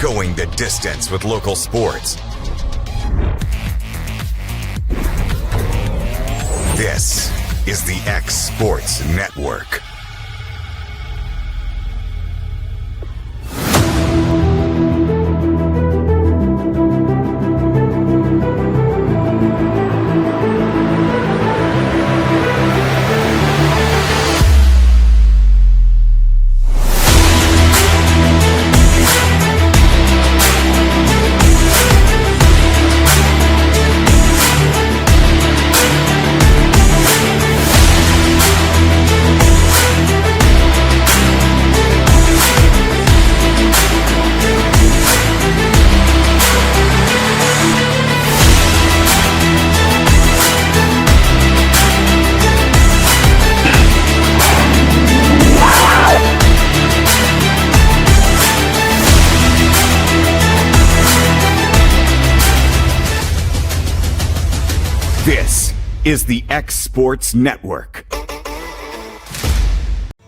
going the distance with local sports. This is the X Sports Network. This is the X Sports Network.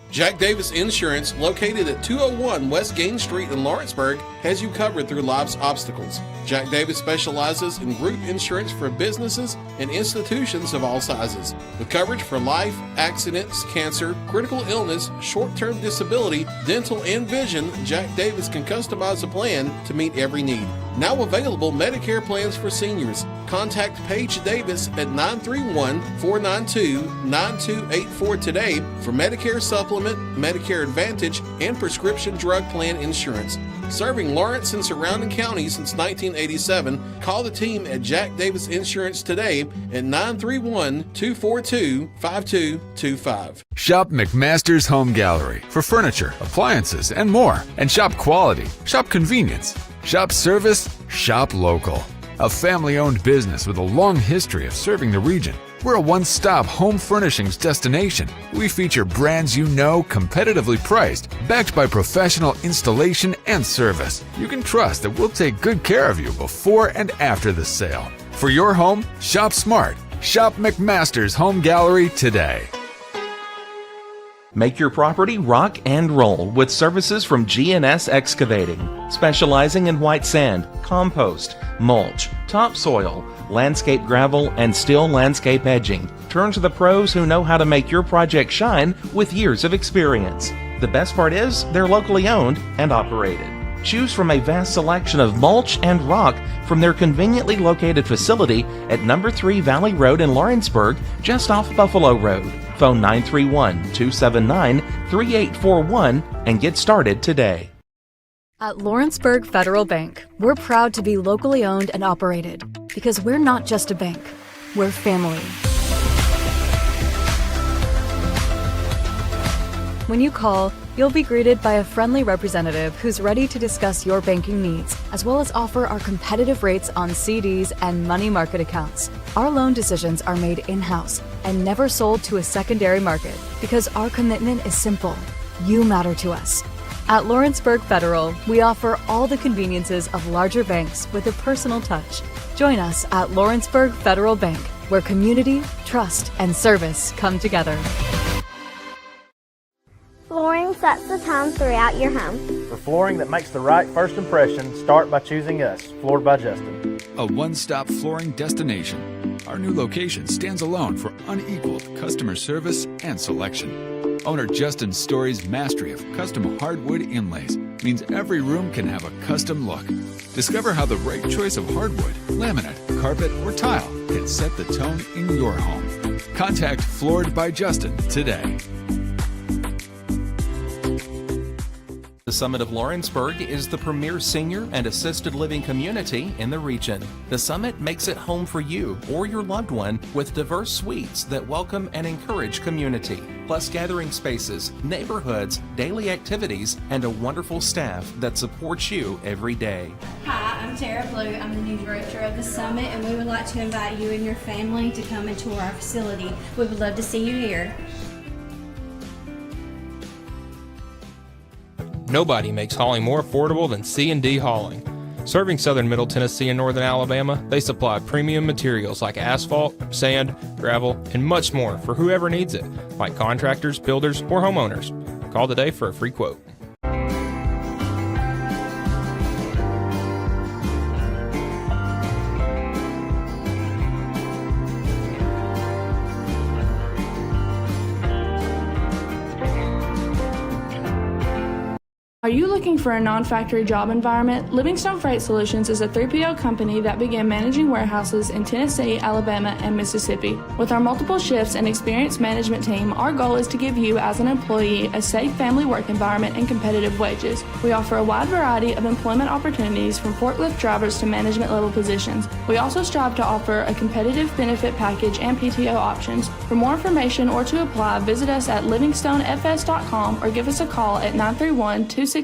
Jack Davis Insurance, located at 201 West Gain Street in Lawrenceburg, has you covered through life's obstacles. Jack Davis specializes in group insurance for businesses and institutions of all sizes. With coverage for life, accidents, cancer, critical illness, short-term disability, dental, and vision, Jack Davis can customize a plan to meet every need. Now available Medicare plans for seniors. Contact Paige Davis at 931-492-9284 today for Medicare Supplement, Medicare Advantage, and prescription drug plan insurance. Serving Lawrence and surrounding counties since 1987, call the team at Jack Davis Insurance today at 931-242-5225. Shop McMaster's Home Gallery for furniture, appliances, and more. And shop quality, shop convenience, shop service, shop local. A family-owned business with a long history of serving the region. We're a one-stop home furnishings destination. We feature brands you know, competitively priced, backed by professional installation and service. You can trust that we'll take good care of you before and after the sale. For your home, shop smart. Shop McMaster's Home Gallery today. Make your property rock and roll with services from G&S Excavating, specializing in white sand, compost, mulch, topsoil, landscape gravel, and steel landscape edging. Turn to the pros who know how to make your project shine with years of experience. The best part is they're locally owned and operated. Choose from a vast selection of mulch and rock from their conveniently located facility at number 3 Valley Road in Lawrenceburg, just off Buffalo Road. Phone 931-279-3841 and get started today. At Lawrenceburg Federal Bank, we're proud to be locally owned and operated because we're not just a bank, we're family. When you call, you'll be greeted by a friendly representative who's ready to discuss your banking needs, as well as offer our competitive rates on CDs and money market accounts. Our loan decisions are made in-house and never sold to a secondary market because our commitment is simple. You matter to us. At Lawrenceburg Federal, we offer all the conveniences of larger banks with a personal touch. Join us at Lawrenceburg Federal Bank, where community, trust, and service come together. Flooring sets the tone throughout your home. For flooring that makes the right first impression, start by choosing us, Floored by Justin. A one-stop flooring destination. Our new location stands alone for unequaled customer service and selection. Owner Justin Story's mastery of custom hardwood inlays means every room can have a custom look. Discover how the right choice of hardwood, laminate, carpet, or tile can set the tone in your home. Contact Floored by Justin today. The Summit of Lawrenceburg is the premier senior and assisted living community in the region. The Summit makes it home for you or your loved one with diverse suites that welcome and encourage community, plus gathering spaces, neighborhoods, daily activities, and a wonderful staff that supports you every day. Hi, I'm Tara Blue. I'm the new director of the Summit, and we would like to invite you and your family to come and tour our facility. We would love to see you here. Nobody makes hauling more affordable than C&D Hauling. Serving southern Middle Tennessee and northern Alabama, they supply premium materials like asphalt, sand, gravel, and much more for whoever needs it, like contractors, builders, or homeowners. Call today for a free quote. Are you looking for a non-factory job environment? Livingstone Freight Solutions is a 3PL company that began managing warehouses in Tennessee, Alabama, and Mississippi. With our multiple shifts and experienced management team, our goal is to give you, as an employee, a safe family work environment and competitive wages. We offer a wide variety of employment opportunities from forklift drivers to management level positions. We also strive to offer a competitive benefit package and PTO options. For more information or to apply, visit us at livingstonefs.com or give us a call at 931-269-3255.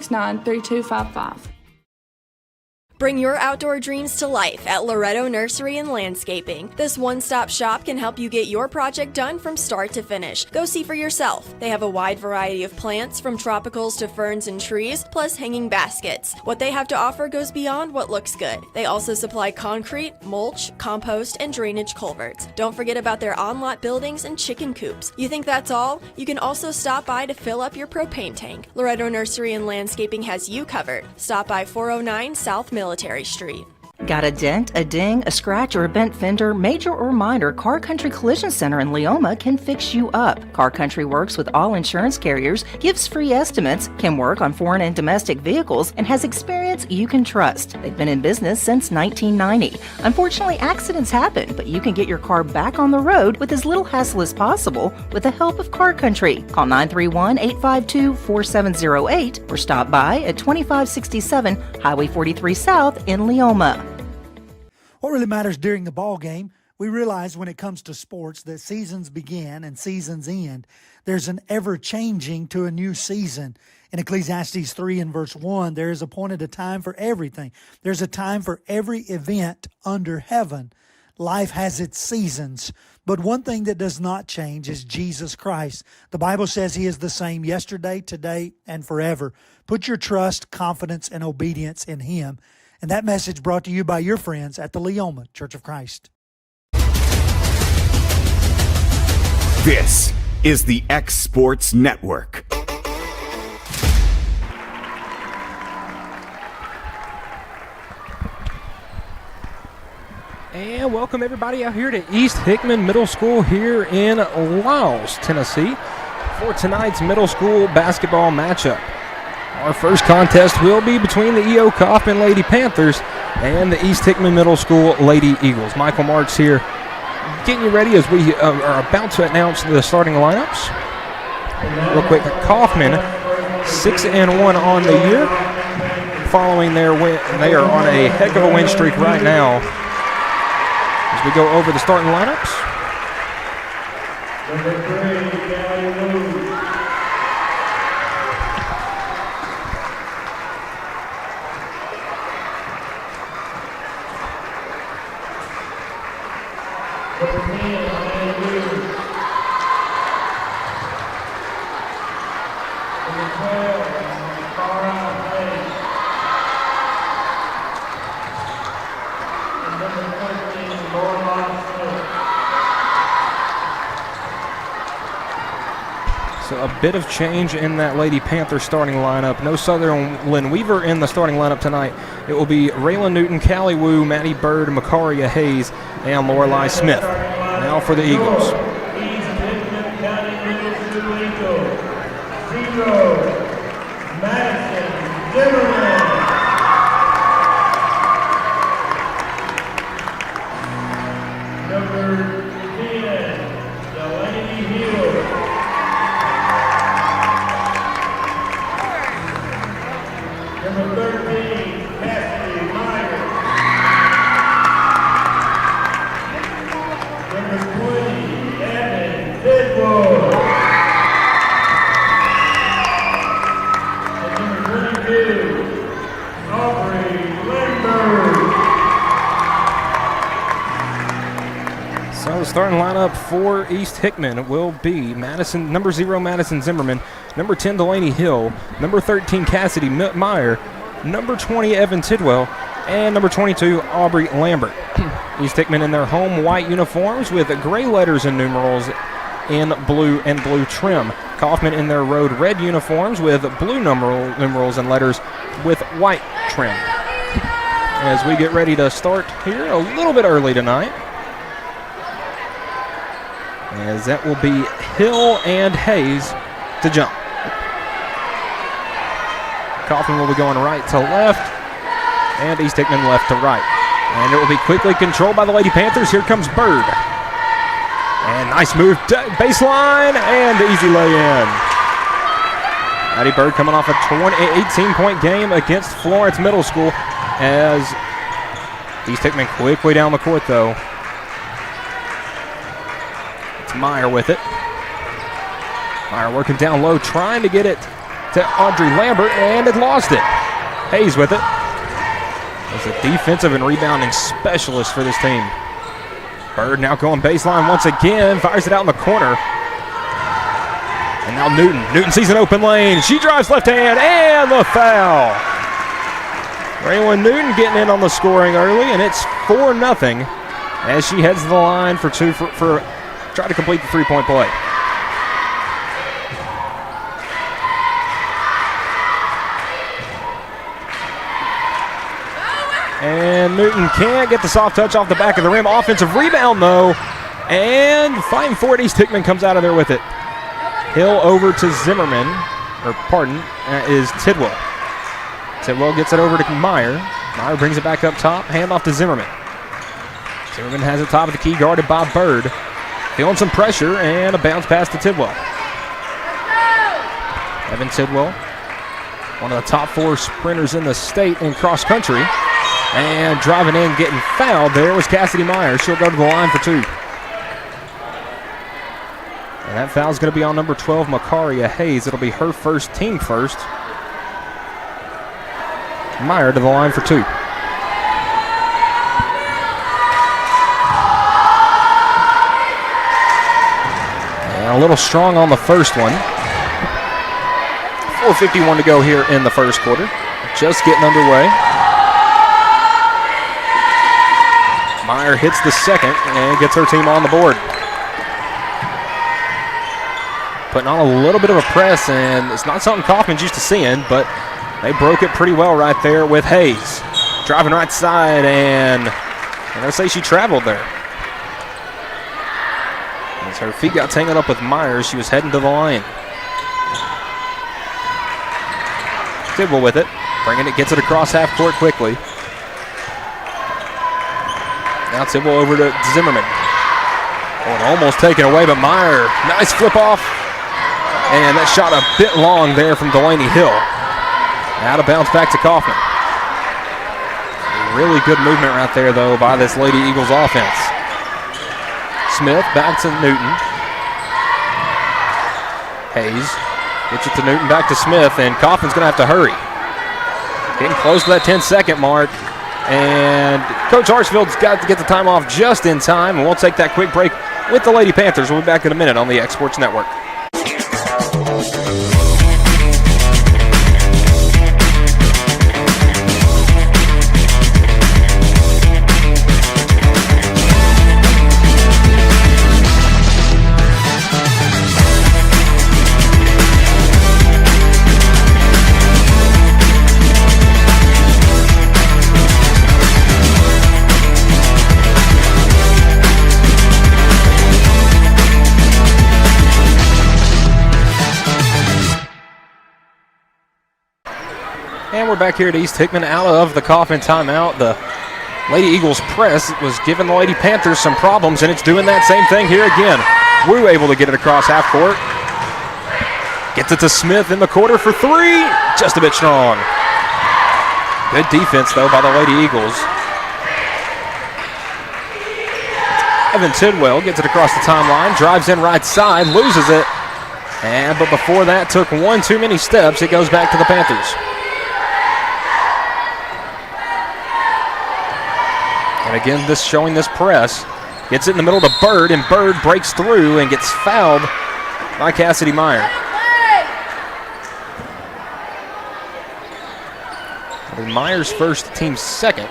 Bring your outdoor dreams to life at Loretto Nursery and Landscaping. This one-stop shop can help you get your project done from start to finish. Go see for yourself. They have a wide variety of plants, from tropicals to ferns and trees, plus hanging baskets. What they have to offer goes beyond what looks good. They also supply concrete, mulch, compost, and drainage culverts. Don't forget about their on-lot buildings and chicken coops. You think that's all? You can also stop by to fill up your propane tank. Loretto Nursery and Landscaping has you covered. Stop by 409 South Military Street. Got a dent, a ding, a scratch, or a bent fender? Major or minor, Car Country Collision Center in Leoma can fix you up. Car Country works with all insurance carriers, gives free estimates, can work on foreign and domestic vehicles, and has experience you can trust. They've been in business since 1990. Unfortunately, accidents happen, but you can get your car back on the road with as little hassle as possible with the help of Car Country. Call 931-852-4708 or stop by at 2567 Highway 43 South in Leoma. What really matters during the ball game, we realize when it comes to sports that seasons begin and seasons end. There's an ever-changing to a new season. In Ecclesiastes 3 and verse 1, there is appointed a time for everything. There's a time for every event under heaven. Life has its seasons. But one thing that does not change is Jesus Christ. The Bible says He is the same yesterday, today, and forever. Put your trust, confidence, and obedience in Him. And that message brought to you by your friends at the Leoma Church of Christ. This is the X Sports Network. And welcome everybody out here to East Hickman Middle School here in Lyles, Tennessee, for tonight's middle school basketball matchup. Our first contest will be between the E.O. Coffman Lady Panthers and the East Hickman Middle School Lady Eagles. Michael Marks here getting you ready as we are about to announce the starting lineups. Real quick, Coffman 6-1 on the year. Following their win, they are on a heck of a win streak right now. As we go over the starting lineups. Number 3, So a bit of change in that Lady Panther starting lineup. No Sutherland Weaver in the starting lineup tonight. It will be Raylan Newton, Callie Wu, Maddie Bird, Makaria Hayes, and Lorelei Smith. Now for the Eagles. Starting lineup for East Hickman will be number 0, Madison Zimmerman, number 10, Delaney Hill, number 13, Cassidy Meyer, number 20, Evan Tidwell, and number 22, Aubrey Lambert. East Hickman in their home white uniforms with gray letters and numerals in blue and blue trim. Coffman in their road red uniforms with blue numerals and letters with white trim. As we get ready to start here a little bit early tonight, as that will be Hill and Hayes to jump. Coffman will be going right to left, and East Hickman left to right. And it will be quickly controlled by the Lady Panthers. Here comes Bird. And nice move, baseline, and easy lay-in. Maddie Bird coming off a 18-point game against Florence Middle School as East Hickman quickly down the court, though. It's Meyer with it. Meyer working down low, trying to get it to Audrey Lambert, and it lost it. Hayes with it. As a defensive and rebounding specialist for this team. Bird now going baseline once again, fires it out in the corner. And now Newton. Newton sees an open lane. She drives left hand, and the foul. Raylyn Newton getting in on the scoring early, and it's 4-0 as she heads to the line for two for try to complete the three-point play. And Newton can't get the soft touch off the back of the rim. Offensive rebound, though. And fighting for it, East Hickman comes out of there with it. Hill over to Zimmerman, is Tidwell. Tidwell gets it over to Meyer. Meyer brings it back up top, handoff to Zimmerman. Zimmerman has it top of the key, guarded by Bird. Feeling some pressure, and a bounce pass to Tidwell. Evan Tidwell, one of the top 4 sprinters in the state in cross country. And driving in, getting fouled there was Cassidy Meyer. She'll go to the line for 2. And that foul's going to be on number 12, Makaria Hayes. It'll be her first, team first. Meyer to the line for 2. And a little strong on the first one. 4:51 to go here in the first quarter. Just getting underway. Meyer hits the second and gets her team on the board. Putting on a little bit of a press, and it's not something Coffman's used to seeing, but they broke it pretty well right there with Hayes. Driving right side, and I'm going to say she traveled there. As her feet got tangled up with Myers, she was heading to the line. Tidwell with it, bringing it, gets it across half court quickly. Now Tidwell over to Zimmerman. Oh, almost taken away, but Meyer, nice flip off. And that shot a bit long there from Delaney Hill. Out of bounds back to Coffman. Really good movement right there, though, by this Lady Eagles offense. Smith back to Newton. Hayes gets it to Newton, back to Smith, and Coffman's going to have to hurry. Getting close to that 10-second mark. And Coach Hartsfield's got to get the time off just in time, and we'll take that quick break with the Lady Panthers. We'll be back in a minute on the X Sports Network. And we're back here at East Hickman out of the Coffman timeout. The Lady Eagles press was giving the Lady Panthers some problems, and it's doing that same thing here again. Wu able to get it across half court. Gets it to Smith in the quarter for 3. Just a bit strong. Good defense, though, by the Lady Eagles. Evan Tidwell gets it across the timeline, drives in right side, loses it. But before that, took one too many steps. It goes back to the Panthers. And again, this showing this press. Gets it in the middle to Bird, and Bird breaks through and gets fouled by Cassidy Meyer. Meyer's first, team's second.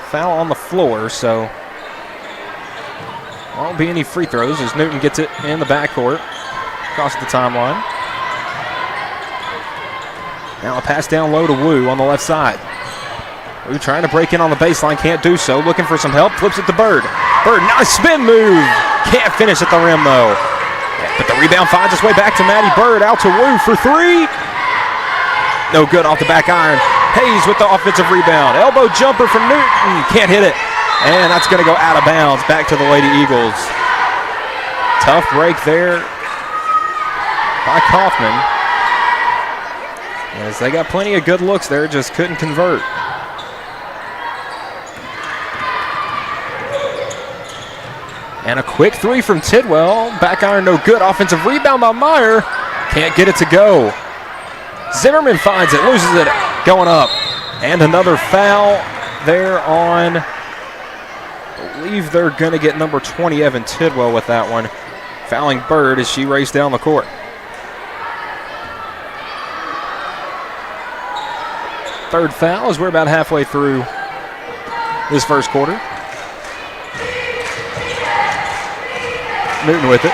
Foul on the floor, so won't be any free throws as Newton gets it in the backcourt. Across the timeline. Now a pass down low to Wu on the left side. Wu trying to break in on the baseline, can't do so. Looking for some help, flips it to Bird. Bird, nice spin move. Can't finish at the rim, though. But the rebound finds its way back to Maddie Bird. Out to Wu for 3. no good off the back iron. Hayes with the offensive rebound. Elbow jumper from Newton, can't hit it. And that's going to go out of bounds, back to the Lady Eagles. Tough break there by Coffman. As they got plenty of good looks there, just couldn't convert. And a quick three from Tidwell. Back iron, no good. Offensive rebound by Meyer. Can't get it to go. Zimmerman finds it, loses it, going up. And another foul there on, I believe they're going to get number 20, Evan Tidwell, with that one. Fouling Bird as she raced down the court. Third foul as we're about halfway through this first quarter. Newton with it.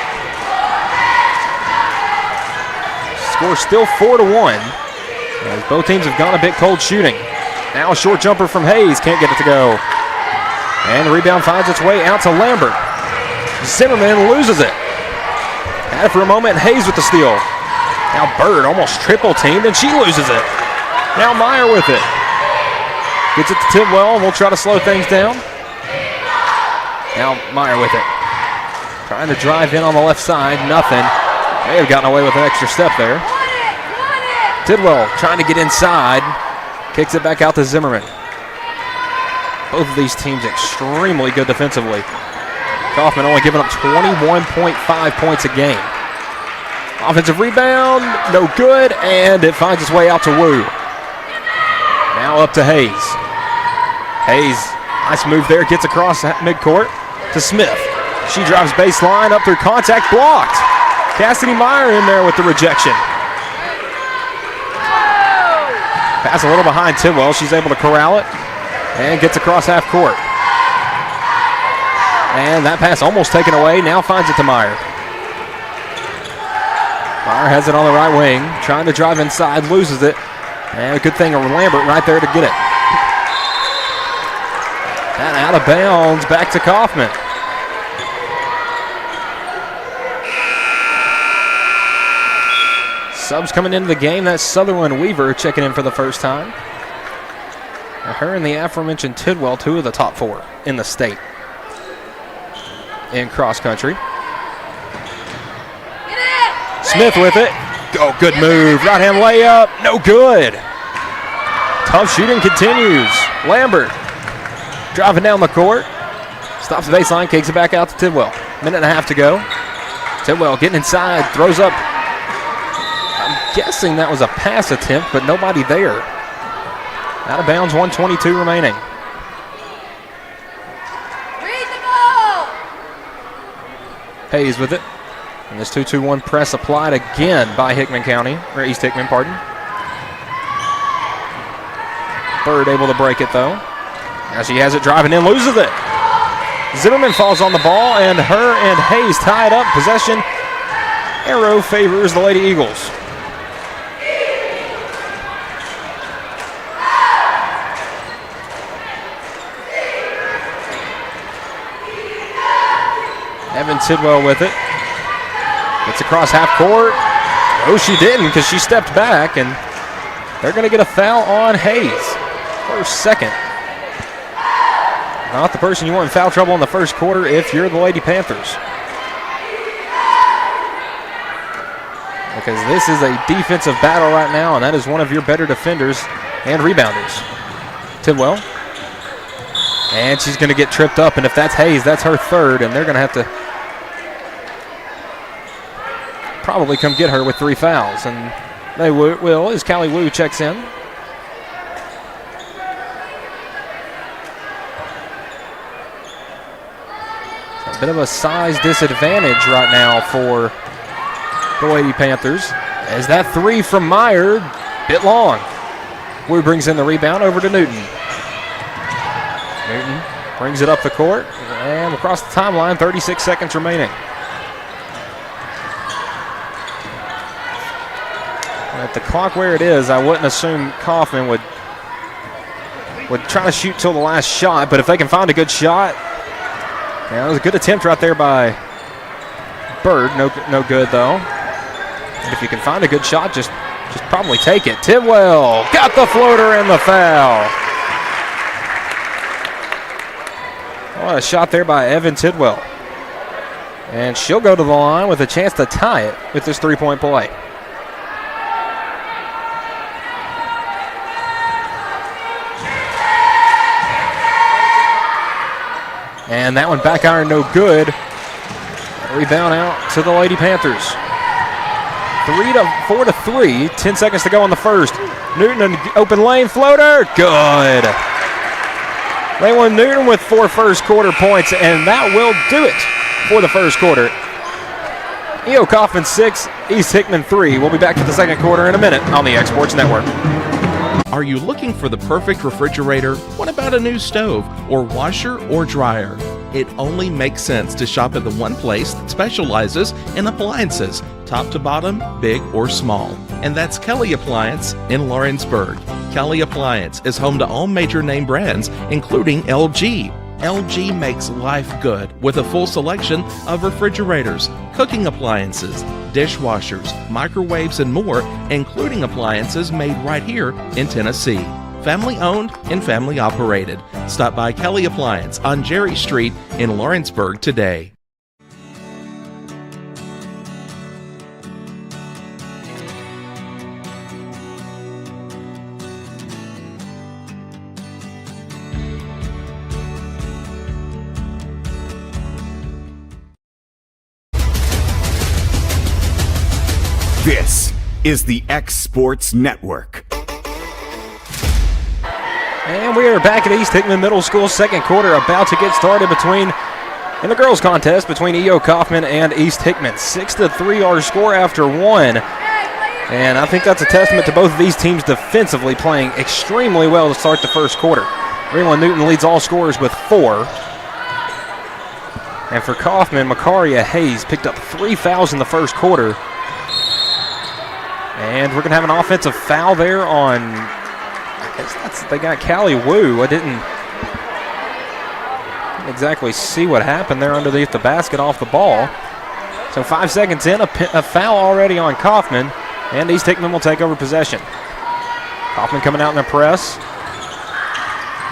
Score still 4-1. As both teams have gone a bit cold shooting. Now a short jumper from Hayes, can't get it to go. And the rebound finds its way out to Lambert. Zimmerman loses it. Had it for a moment, Hayes with the steal. Now Bird almost triple teamed and she loses it. Now Meyer with it. Gets it to Tidwell and we'll try to slow things down. Now Meyer with it. Trying to drive in on the left side, nothing. May have gotten away with an extra step there. Tidwell trying to get inside. Kicks it back out to Zimmerman. Both of these teams extremely good defensively. Coffman only giving up 21.5 points a game. Offensive rebound, no good, and it finds its way out to Wu. Now up to Hayes. Hayes, nice move there, gets across midcourt to Smith. She drives baseline, up through contact, blocked. Cassidy Meyer in there with the rejection. Pass a little behind Tidwell. She's able to corral it and gets across half court. And that pass almost taken away. Now finds it to Meyer. Meyer has it on the right wing. Trying to drive inside. Loses it. And a good thing of Lambert right there to get it. And out of bounds. Back to Coffman. Subs coming into the game. That's Sutherland Weaver checking in for the first time. Now her and the aforementioned Tidwell, two of the top four in the state in cross country. Smith with it. Oh, good move. Right hand layup. No good. Tough shooting continues. Lambert driving down the court. Stops the baseline, kicks it back out to Tidwell. Minute and a half to go. Tidwell getting inside, throws up. I'm guessing that was a pass attempt, but nobody there. Out of bounds, 1:22 remaining. Hayes with it. And this 2-2-1 press applied again by Hickman County, or East Hickman, pardon. Bird able to break it though. Now she has it driving in, loses it. Zimmerman falls on the ball, and her and Hayes tied up. Possession arrow favors the Lady Eagles. Evan Tidwell with it. Gets across half court. No, she didn't, because she stepped back, and they're going to get a foul on Hayes. First, second. Not the person you want in foul trouble in the first quarter if you're the Lady Panthers. Because this is a defensive battle right now, and that is one of your better defenders and rebounders. Tidwell. And she's going to get tripped up, and if that's Hayes, that's her third, and they're going to have to probably come get her with 3 fouls, and they will as Callie Wu checks in. A bit of a size disadvantage right now for the Lady Panthers, as that 3 from Meyer, bit long. Wu brings in the rebound over to Newton. Newton brings it up the court and across the timeline, 36 seconds remaining. At the clock where it is, I wouldn't assume Coffman would try to shoot till the last shot, but if they can find a good shot, yeah, that was a good attempt right there by Bird. No good though. And if you can find a good shot, just just probably take it. Tidwell got the floater and the foul. What a shot there by Evan Tidwell. And she'll go to the line with a chance to tie it with this three-point play. And that one back iron, no good. Rebound out to the Lady Panthers. 4-3, 10 seconds to go in the first. Newton, an open lane floater, good. Laywin Newton with 4 first quarter points, and that will do it for the first quarter. E.O. Coffman 6, East Hickman 3. We'll be back for the second quarter in a minute on the X Sports Network. Are you looking for the perfect refrigerator? What about a new stove or washer or dryer? It only makes sense to shop at the one place that specializes in appliances, top to bottom, big or small. And that's Kelly Appliance in Lawrenceburg. Kelly Appliance is home to all major name brands, including LG. LG makes life good with a full selection of refrigerators, cooking appliances, dishwashers, microwaves, and more, including appliances made right here in Tennessee. Family owned and family operated. Stop by Kelly Appliance on Jerry Street in Lawrenceburg today. This is the X Sports Network. And we are back at East Hickman Middle School, second quarter about to get started in the girls' contest between E.O. Coffman and East Hickman. 6-3 our score after one. And I think that's a testament to both of these teams defensively playing extremely well to start the first quarter. Raylan Newton leads all scorers with 4. And for Coffman, Makaria Hayes picked up 3 fouls in the first quarter. And we're going to have an offensive foul there on, they got Callie Wu. I didn't exactly see what happened there underneath the basket off the ball. So 5 seconds in, a foul already on Coffman, and East Hickman will take over possession. Coffman coming out in the press.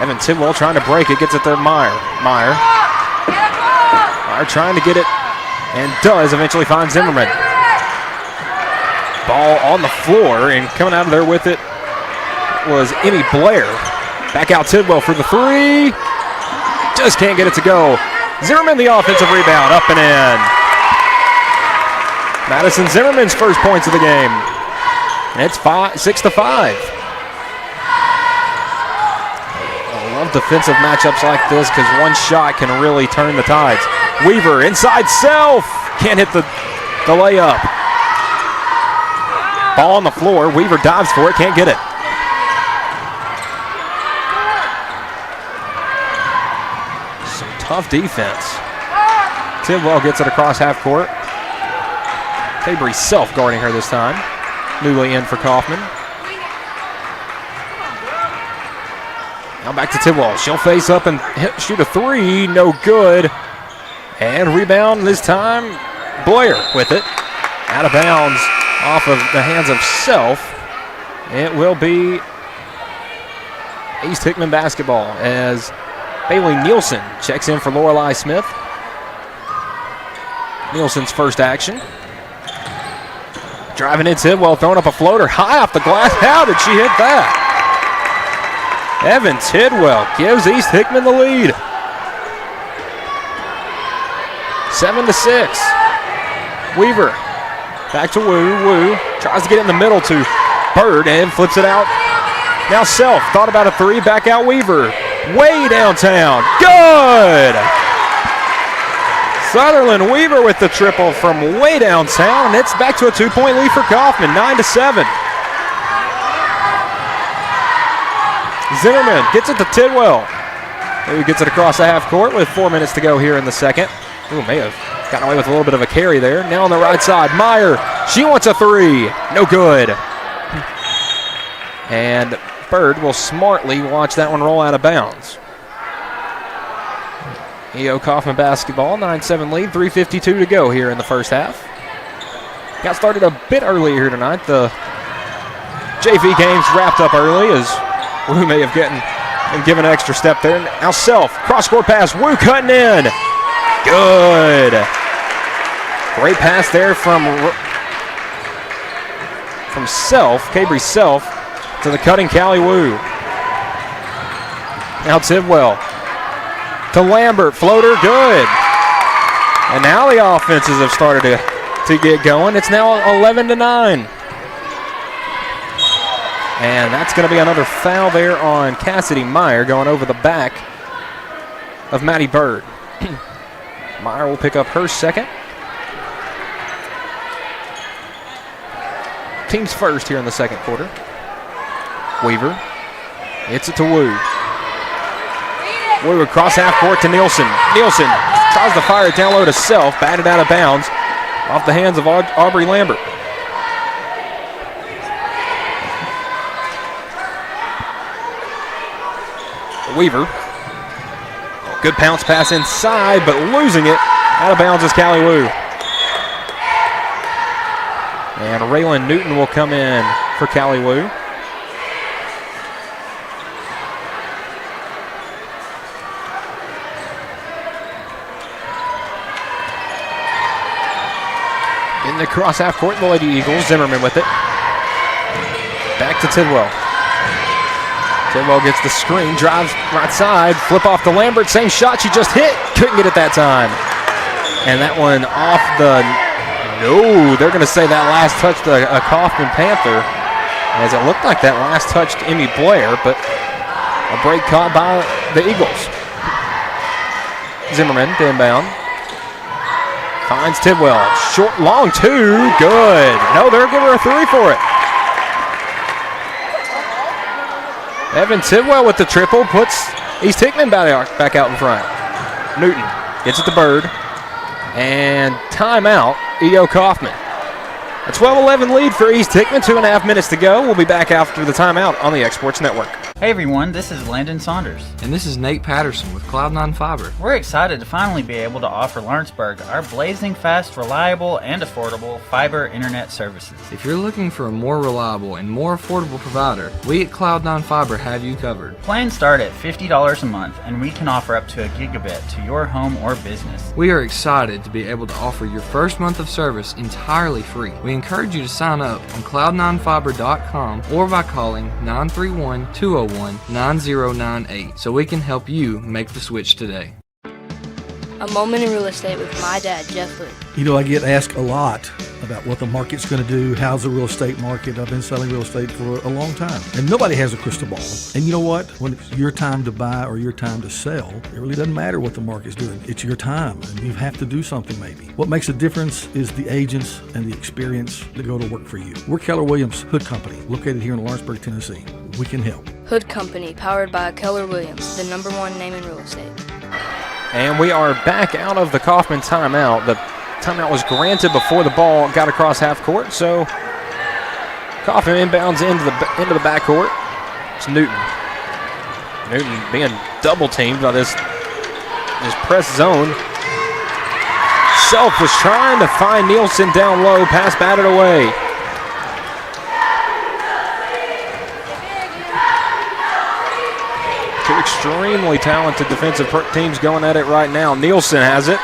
Evan Tidwell trying to break it, gets it to Meyer. Meyer trying to get it, and does eventually find Zimmerman. Ball on the floor, and coming out of there with it was Emmy Blair. Back out Tidwell for the 3. Just can't get it to go. Zimmerman the offensive rebound, up and in. Madison Zimmerman's first points of the game. And it's 6-5. I love defensive matchups like this because one shot can really turn the tides. Weaver inside self. Can't hit the layup. Ball on the floor. Weaver dives for it. Can't get it. Some tough defense. Tidwell gets it across half court. Fabry Self guarding her this time. Newly in for Coffman. Now back to Tidwell. She'll face up and shoot a 3. No good. And rebound this time. Blair with it. Out of bounds. Off of the hands of Self. It will be East Hickman basketball as Bailey Nielsen checks in for Lorelei Smith. Nielsen's first action. Driving in Tidwell, throwing up a floater high off the glass. How did she hit that? Evan Tidwell gives East Hickman the lead. 7-6. Weaver. Back to Wu. Tries to get it in the middle to Bird and flips it out. Now Self thought about a 3. Back out Weaver. Way downtown. Good! Sutherland Weaver with the triple from way downtown. And it's back to a 2-point lead for Coffman. 9-7. Zimmerman gets it to Tidwell. Who gets it across the half court with 4 minutes to go here in the second. Ooh, may have gotten away with a little bit of a carry there. Now on the right side, Meyer. She wants a 3. No good. And Bird will smartly watch that one roll out of bounds. E.O. Coffman basketball, 9-7 lead, 3:52 to go here in the first half. Got started a bit earlier here tonight. The JV game's wrapped up early as Wu may have been given an extra step there. Now Self, cross-court pass, Wu cutting in. Good. Great pass there from Self, Cabry Self, to the cutting Callie Wu. Now Tidwell to Lambert, floater, good. And now the offenses have started to get going. It's now 11-9. And that's going to be another foul there on Cassidy Meyer going over the back of Maddie Bird. Meyer will pick up her second. Team's first here in the second quarter. Weaver hits it to Wu. Wu across half court to Nielsen. Nielsen tries to fire it down low to Self, batted out of bounds off the hands of Aubrey Lambert. Weaver. Good bounce pass inside, but losing it out of bounds is Callie Wu. And Raylan Newton will come in for Callie Wu. In the cross half court, the Lady Eagles. Zimmerman with it. Back to Tidwell. Tidwell gets the screen, drives right side, flip off to Lambert. Same shot she just hit. Couldn't get it that time. And that one off the... No, they're going to say that last touched a Coffman Panther, as it looked like that last touched Emmy Blair, but a break caught by the Eagles. Zimmerman to inbound. Finds Tidwell. Short, long two. Good. No, they're giving her a three for it. Evan Tidwell with the triple puts East Hickman back out in front. Newton gets it to Bird. And timeout, E.O. Coffman. A 12-11 lead for East Hickman, 2.5 minutes to go. We'll be back after the timeout on the X Sports Network. Hey everyone, this is Landon Saunders. And this is Nate Patterson with Cloud9 Fiber. We're excited to finally be able to offer Lawrenceburg our blazing fast, reliable, and affordable fiber internet services. If you're looking for a more reliable and more affordable provider, we at Cloud9 Fiber have you covered. Plans start at $50 a month, and we can offer up to a gigabit to your home or business. We are excited to be able to offer your first month of service entirely free. We encourage you to sign up on cloud9fiber.com or by calling 931-201-9098 so we can help you make the switch today. A moment in real estate with my dad, Jeff Lee. You know, I get asked a lot about what the market's going to do. How's the real estate market? I've been selling real estate for a long time, and nobody has a crystal ball. And you know what? When it's your time to buy or your time to sell, it really doesn't matter what the market's doing. It's your time, and you have to do something maybe. What makes a difference is the agents and the experience that go to work for you. We're Keller Williams Hood Company, located here in Lawrenceburg, Tennessee. We can help. Hood Company, powered by Keller Williams, the #1 name in real estate. And we are back out of the Coffman timeout. The timeout was granted before the ball got across half court, so Coffman inbounds into the backcourt. It's Newton. Newton being double teamed by this press zone. Self was trying to find Nielsen down low, pass batted away. Two extremely talented defensive teams going at it right now. Nielsen has it.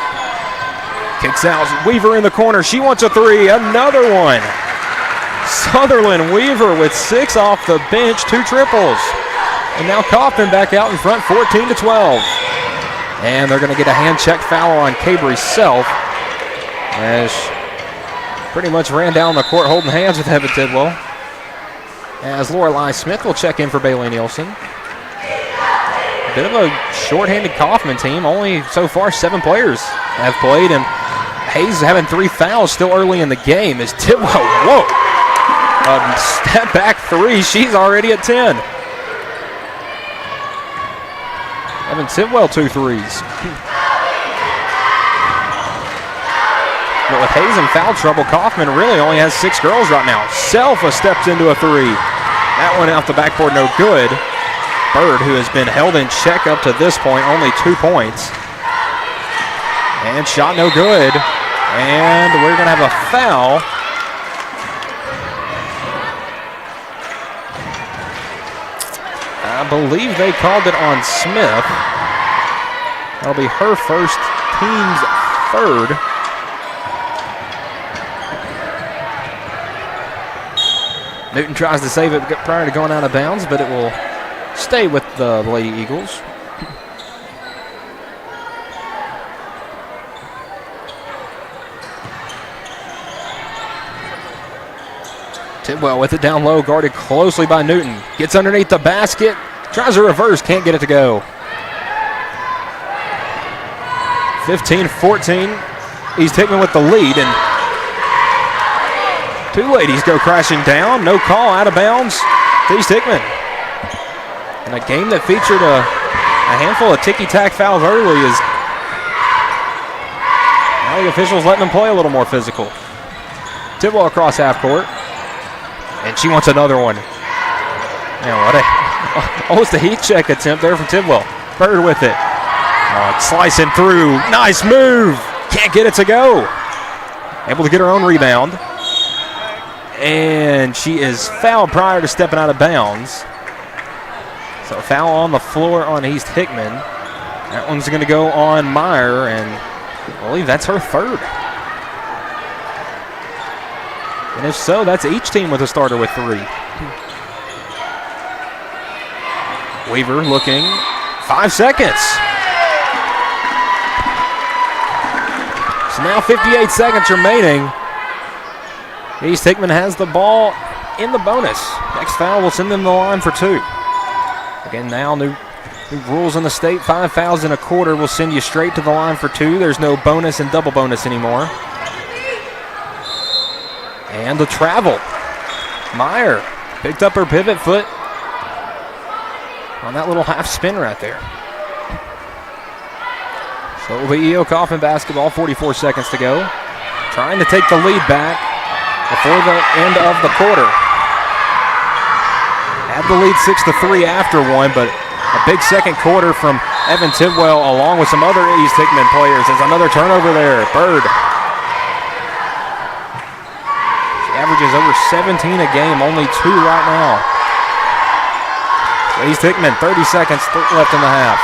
Kicks out. Weaver in the corner. She wants a three. Another one. Sutherland Weaver with 6 off the bench. 2 triples. And now Coffman back out in front, 14-12. And they're going to get a hand check foul on Cabry Self, as pretty much ran down the court holding hands with Evan Tidwell. As Lorelei Smith will check in for Bailey Nielsen. Bit of a short-handed Coffman team. Only so far 7 players have played, and Hayes is having 3 fouls still early in the game. As Tidwell, whoa, a step back 3. She's already at 10. Evan Tidwell 2 threes. But with Hayes in foul trouble, Coffman really only has 6 girls right now. Selfa steps into a 3. That one out the backboard, no good. Bird, who has been held in check up to this point, only 2 points. And shot no good. And we're going to have a foul I believe they called it on Smith. That'll be her first, team's third. Newton tries to save it prior to going out of bounds, but it will stay with the Lady Eagles. Tidwell with it down low, guarded closely by Newton. Gets underneath the basket, tries a reverse, can't get it to go. 15-14, East Hickman with the lead, and two ladies go crashing down. No call, out of bounds to East Hickman. In a game that featured a handful of ticky-tack fouls early, is now the officials letting them play a little more physical. Tidwell across half court. And she wants another one. Man, what almost a heat check attempt there from Tidwell. Bird with it. Slicing through. Nice move. Can't get it to go. Able to get her own rebound. And she is fouled prior to stepping out of bounds. So foul on the floor on East Hickman. That one's going to go on Meyer, and I believe that's her third. And if so, that's each team with a starter with three. Weaver looking, 5 seconds. So now 58 seconds remaining. East Hickman has the ball in the bonus. Next foul will send them to the line for two. Again, now new rules in the state. 5 fouls in a quarter will send you straight to the line for two. There's no bonus and double bonus anymore. And the travel. Meyer picked up her pivot foot on that little half spin right there. So it will be E.O. Coffman basketball, 44 seconds to go. Trying to take the lead back before the end of the quarter. Had the lead 6-3 after one, but a big second quarter from Evan Tidwell along with some other East Hickman players. There's another turnover there. Bird. Averages over 17 a game, only 2 right now. So East Hickman, 30 seconds left in the half.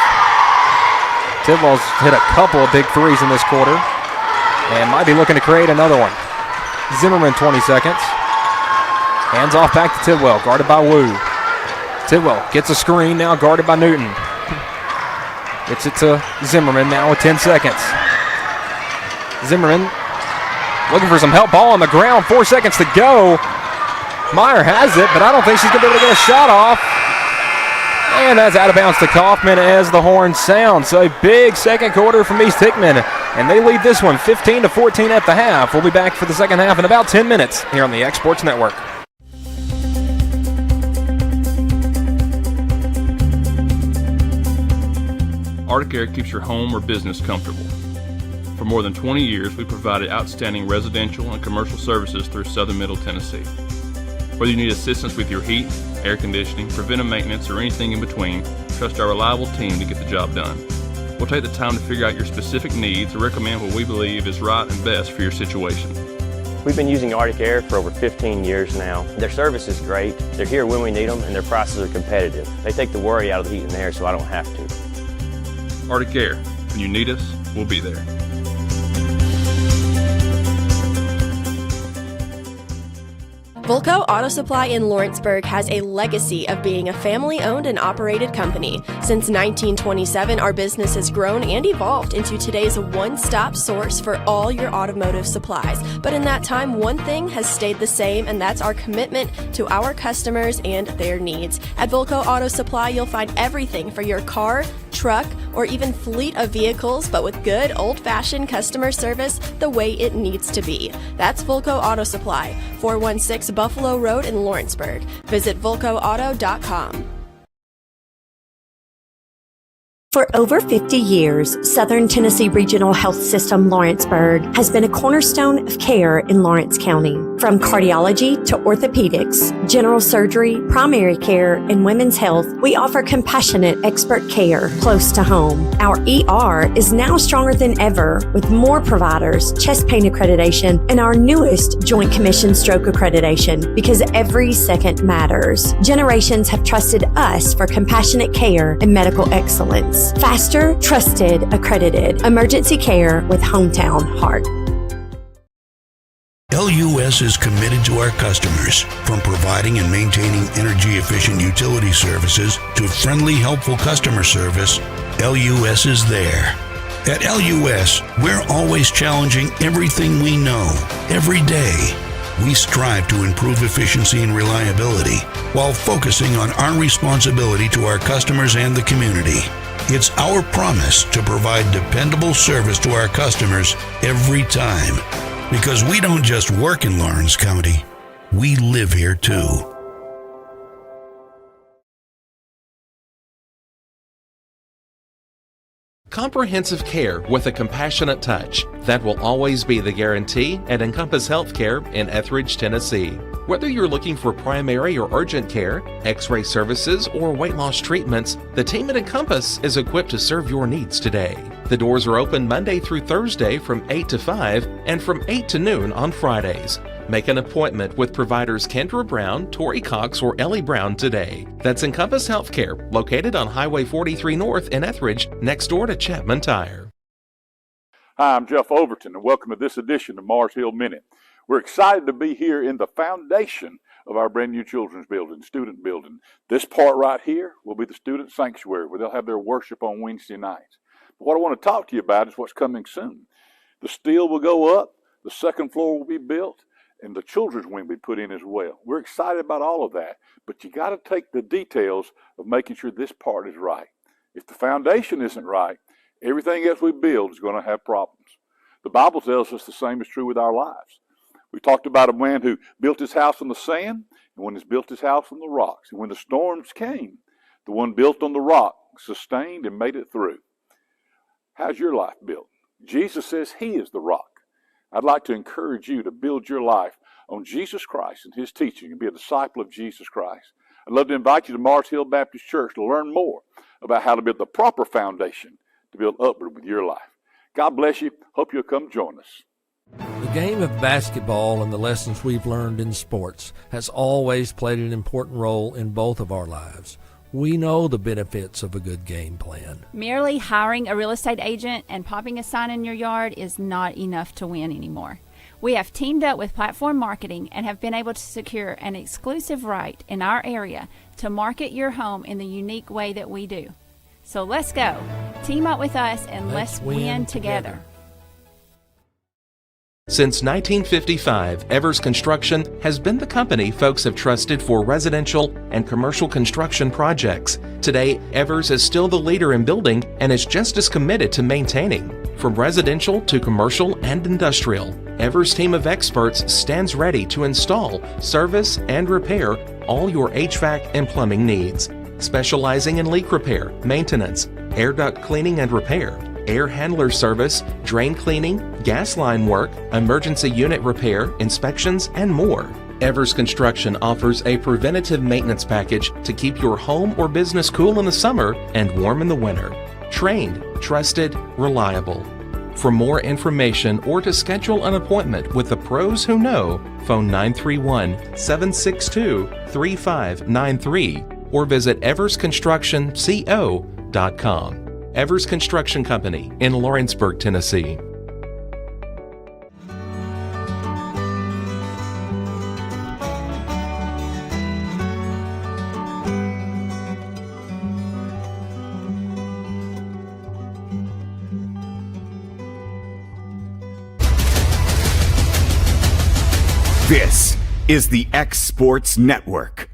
Tidwell's hit a couple of big threes in this quarter and might be looking to create another one. Zimmerman, 20 seconds. Hands off back to Tidwell, guarded by Wu. Tidwell gets a screen, now guarded by Newton. Gets it to Zimmerman now with 10 seconds. Zimmerman looking for some help. Ball on the ground. 4 seconds to go. Meyer has it, but I don't think she's going to be able to get a shot off. And that's out of bounds to Coffman as the horn sounds. So a big second quarter from East Hickman. And they lead this one 15-14 at the half. We'll be back for the second half in about 10 minutes here on the X Sports Network. Arctic Air keeps your home or business comfortable. For more than 20 years, we provided outstanding residential and commercial services through Southern Middle Tennessee. Whether you need assistance with your heat, air conditioning, preventive maintenance, or anything in between, trust our reliable team to get the job done. We'll take the time to figure out your specific needs and recommend what we believe is right and best for your situation. We've been using Arctic Air for over 15 years now. Their service is great, they're here when we need them, and their prices are competitive. They take the worry out of the heat and air so I don't have to. Arctic Air, when you need us, we'll be there. Volco Auto Supply in Lawrenceburg has a legacy of being a family-owned and operated company. Since 1927, our business has grown and evolved into today's one-stop source for all your automotive supplies. But in that time, one thing has stayed the same, and that's our commitment to our customers and their needs. At Volco Auto Supply, you'll find everything for your car, truck, or even fleet of vehicles, but with good old-fashioned customer service the way it needs to be. That's Volco Auto Supply, 416 Buffalo Road in Lawrenceburg. Visit VolcoAuto.com. For over 50 years, Southern Tennessee Regional Health System Lawrenceburg has been a cornerstone of care in Lawrence County. From cardiology to orthopedics, general surgery, primary care, and women's health, we offer compassionate expert care close to home. Our ER is now stronger than ever with more providers, chest pain accreditation, and our newest Joint Commission stroke accreditation because every second matters. Generations have trusted us for compassionate care and medical excellence. Faster, trusted, accredited. Emergency care with hometown heart. LUS is committed to our customers, from providing and maintaining energy-efficient utility services to friendly, helpful customer service. LUS is there. At LUS, we're always challenging everything we know, every day. We strive to improve efficiency and reliability while focusing on our responsibility to our customers and the community. It's our promise to provide dependable service to our customers every time. Because we don't just work in Lawrence County, we live here too. Comprehensive care with a compassionate touch. That will always be the guarantee at Encompass Healthcare in Etheridge, Tennessee. Whether you're looking for primary or urgent care, x-ray services, or weight loss treatments, the team at Encompass is equipped to serve your needs today. The doors are open Monday through Thursday from 8 to 5 and from 8 to noon on Fridays. Make an appointment with providers Kendra Brown, Tori Cox, or Ellie Brown today. That's Encompass Healthcare, located on Highway 43 North in Etheridge, next door to Chapman Tire. Hi, I'm Jeff Overton, and welcome to this edition of Mars Hill Minute. We're excited to be here in the foundation of our brand new children's building, student building. This part right here will be the student sanctuary, where they'll have their worship on Wednesday nights. But what I want to talk to you about is what's coming soon. The steel will go up, the second floor will be built, and the children's wing will be put in as well. We're excited about all of that, but you got to take the details of making sure this part is right. If the foundation isn't right, everything else we build is going to have problems. The Bible tells us the same is true with our lives. We talked about a man who built his house on the sand, and one who's built his house on the rocks. And when the storms came, the one built on the rock sustained and made it through. How's your life built? Jesus says he is the rock. I'd like to encourage you to build your life on Jesus Christ and his teaching and be a disciple of Jesus Christ. I'd love to invite you to Mars Hill Baptist Church to learn more about how to build the proper foundation to build upward with your life. God bless you. Hope you'll come join us. The game of basketball and the lessons we've learned in sports has always played an important role in both of our lives. We know the benefits of a good game plan. Merely hiring a real estate agent and popping a sign in your yard is not enough to win anymore. We have teamed up with Platform Marketing and have been able to secure an exclusive right in our area to market your home in the unique way that we do. So let's go. Team up with us and let's win together. Since 1955, Evers Construction has been the company folks have trusted for residential and commercial construction projects. Today, Evers is still the leader in building and is just as committed to maintaining. From residential to commercial and industrial, Evers' team of experts stands ready to install, service, and repair all your HVAC and plumbing needs. Specializing in leak repair, maintenance, air duct cleaning and repair, air handler service, drain cleaning, gas line work, emergency unit repair, inspections, and more. Evers Construction offers a preventative maintenance package to keep your home or business cool in the summer and warm in the winter. Trained, trusted, reliable. For more information or to schedule an appointment with the pros who know, phone 931-762-3593 or visit eversconstructionco.com. Evers Construction Company in Lawrenceburg, Tennessee. This is the X Sports Network.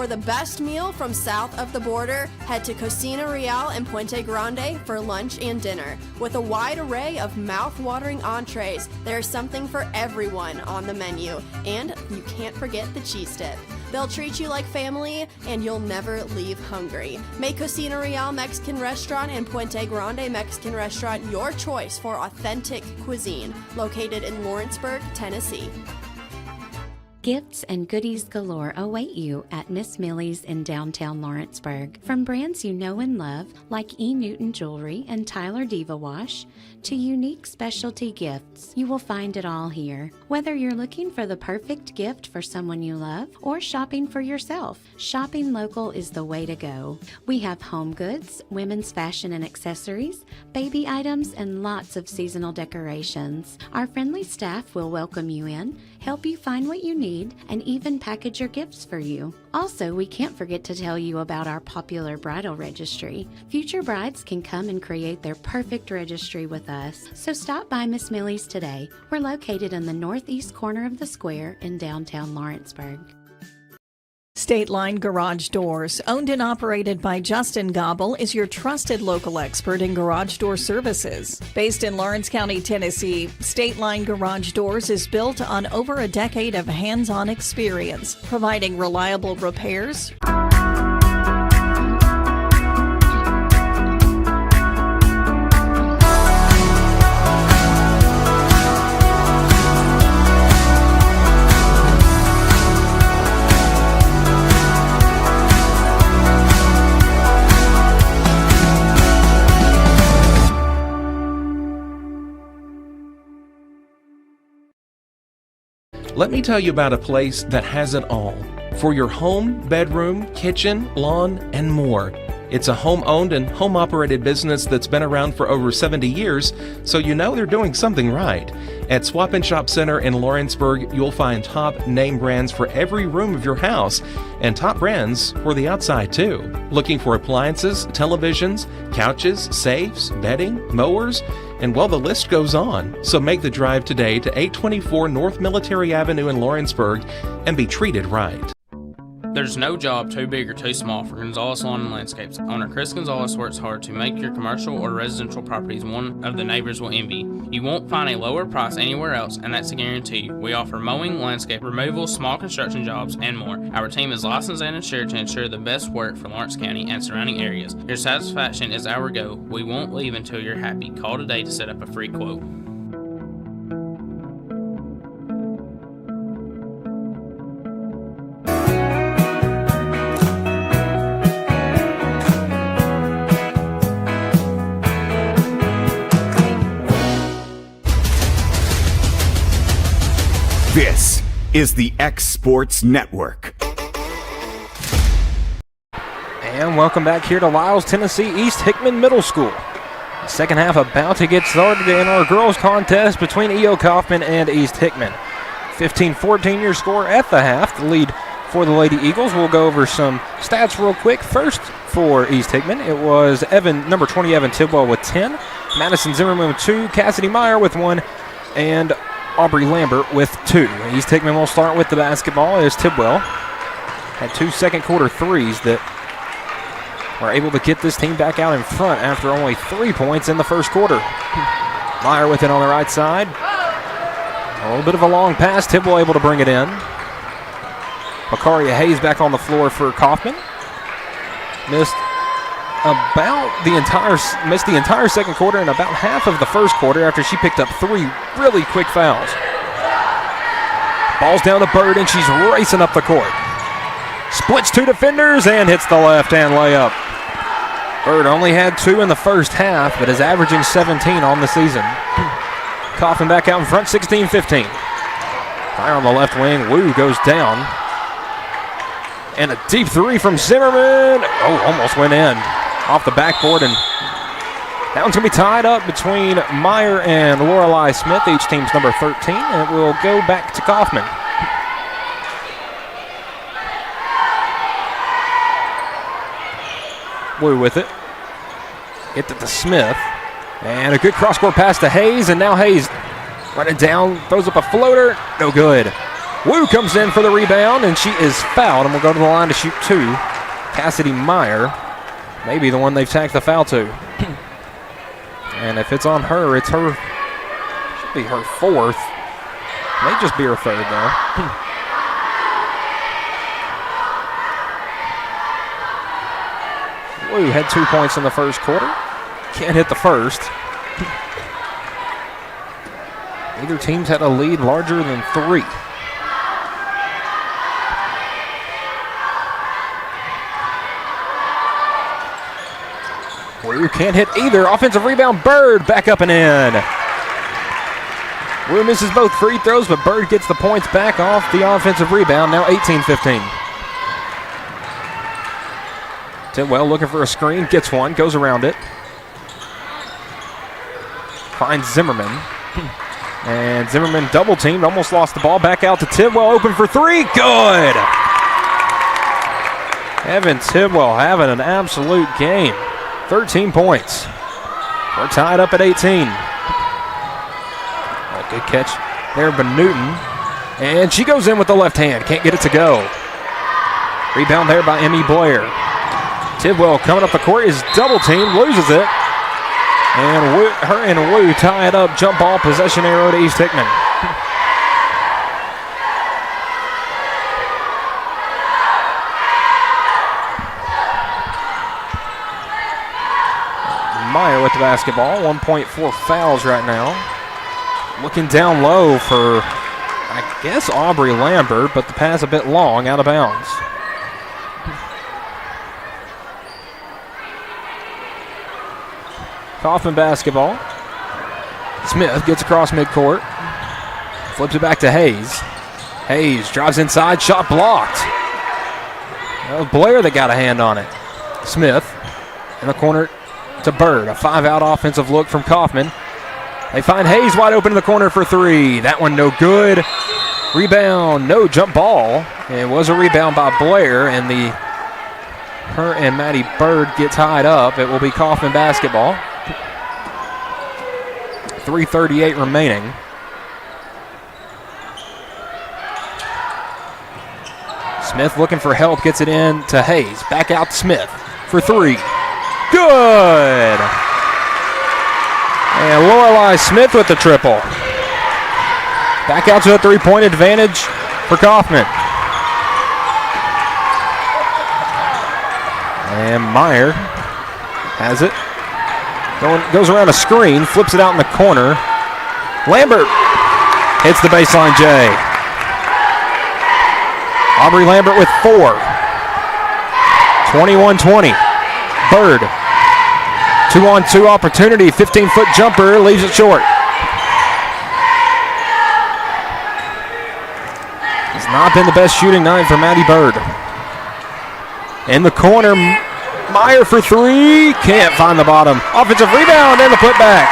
For the best meal from south of the border, head to Cocina Real and Puente Grande for lunch and dinner. With a wide array of mouth-watering entrees, there's something for everyone on the menu. And you can't forget the cheese dip. They'll treat you like family, and you'll never leave hungry. Make Cocina Real Mexican Restaurant and Puente Grande Mexican Restaurant your choice for authentic cuisine, located in Lawrenceburg, Tennessee. Gifts and goodies galore await you at Miss Millie's in downtown Lawrenceburg. From brands you know and love, like E. Newton Jewelry and Tyler Diva Wash, to unique specialty gifts, you will find it all here. Whether you're looking for the perfect gift for someone you love or shopping for yourself, shopping local is the way to go. We have home goods, women's fashion and accessories, baby items, and lots of seasonal decorations. Our friendly staff will welcome you in, help you find what you need, and even package your gifts for you. Also, we can't forget to tell you about our popular bridal registry. Future brides can come and create their perfect registry with us. So stop by Miss Millie's today. We're located in the northeast corner of the square in downtown Lawrenceburg. State Line Garage Doors, owned and operated by Justin Gobble, is your trusted local expert in garage door services. Based in Lawrence County, Tennessee, State Line Garage Doors is built on over a decade of hands-on experience, providing reliable repairs, Let me tell you about a place that has it all. For your home, bedroom, kitchen, lawn, and more. It's a home-owned and home-operated business that's been around for over 70 years, so you know they're doing something right. At Swap and Shop Center in Lawrenceburg, you'll find top name brands for every room of your house, and top brands for the outside too. Looking for appliances, televisions, couches, safes, bedding, mowers, and well, the list goes on. So make the drive today to 824 North Military Avenue in Lawrenceburg and be treated right. There's no job too big or too small for Gonzalez Lawn and Landscapes. Owner Chris Gonzalez works hard to make your commercial or residential properties one of the neighbors will envy. You won't find a lower price anywhere else, and that's a guarantee. We offer mowing, landscape removal, small construction jobs, and more. Our team is licensed and insured to ensure the best work for Lawrence County and surrounding areas. Your satisfaction is our goal. We won't leave until you're happy. Call today to set up a free quote. This is the X Sports Network. And welcome back here to Lyles, Tennessee East Hickman Middle School. The second half about to get started in our girls contest between E.O. Coffman and East Hickman. 15-14 your score at the half. The lead for the Lady Eagles. We'll go over some stats real quick. First for East Hickman, it was number 20 Evan Tidwell with 10, Madison Zimmerman with 2, Cassidy Meyer with 1, and Aubrey Lambert with 2. East Hickman will start with the basketball as Tidwell had 2 second quarter threes that were able to get this team back out in front after only 3 points in the first quarter. Meyer with it on the right side. A little bit of a long pass. Tidwell able to bring it in. Makaria Hayes back on the floor for Coffman. Missed the entire second quarter and about half of the first quarter after she picked up 3 really quick fouls. Ball's down to Bird and she's racing up the court. Splits 2 defenders and hits the left-hand layup. Bird only had 2 in the first half, but is averaging 17 on the season. Coffman back out in front, 16-15. Fire on the left wing. Wu goes down. And a deep 3 from Zimmerman. Oh, almost went in. Off the backboard, and that one's going to be tied up between Meyer and Lorelei Smith. Each team's number 13, and it will go back to Coffman. Wu with it. Hit it to Smith. And a good cross-court pass to Hayes, and now Hayes running down, throws up a floater. No good. Wu comes in for the rebound, and she is fouled, and will go to the line to shoot 2. Cassidy Meyer, maybe the one they've tacked the foul to. And if it's on her, it's her, should be her 4th. May just be her 3rd, though. Wu had 2 points in the first quarter. Can't hit the first. Neither team's had a lead larger than 3. Wu can't hit either. Offensive rebound, Bird back up and in. Wu misses both free throws, but Bird gets the points back off the offensive rebound. Now 18-15. Tidwell looking for a screen, gets one, goes around it. Finds Zimmerman. And Zimmerman double teamed, almost lost the ball. Back out to Tidwell, open for 3. Good! Evan Tidwell having an absolute game. 13 points. We're tied up at 18. A good catch there by Newton. And she goes in with the left hand. Can't get it to go. Rebound there by Emmy Blair. Tidwell coming up the court is double teamed, loses it. And her and Wu tie it up. Jump ball, possession arrow to East Hickman. Meyer with the basketball. 1.4 fouls right now. Looking down low for, I guess, Aubrey Lambert, but the pass a bit long, out of bounds. Coffman basketball. Smith gets across midcourt. Flips it back to Hayes. Hayes drives inside, shot blocked. That was Blair that got a hand on it. Smith in the corner to Bird. A 5-out offensive look from Coffman. They find Hayes wide open in the corner for 3. That one no good. Rebound, no jump ball. It was a rebound by Blair, and her and Maddie Bird get tied up. It will be Coffman basketball. 3:38 remaining. Smith looking for help, gets it in to Hayes. Back out to Smith for 3. Good! And Lorelei Smith with the triple. Back out to a 3-point advantage for Coffman. And Meyer has it. Goes around a screen, flips it out in the corner. Lambert hits the baseline J. Aubrey Lambert with 4. 21-20. Bird. 2-on-2 opportunity. 15-foot jumper, leaves it short. It's not been the best shooting night for Maddie Bird. In the corner, Meyer for 3. Can't find the bottom. Offensive rebound and the putback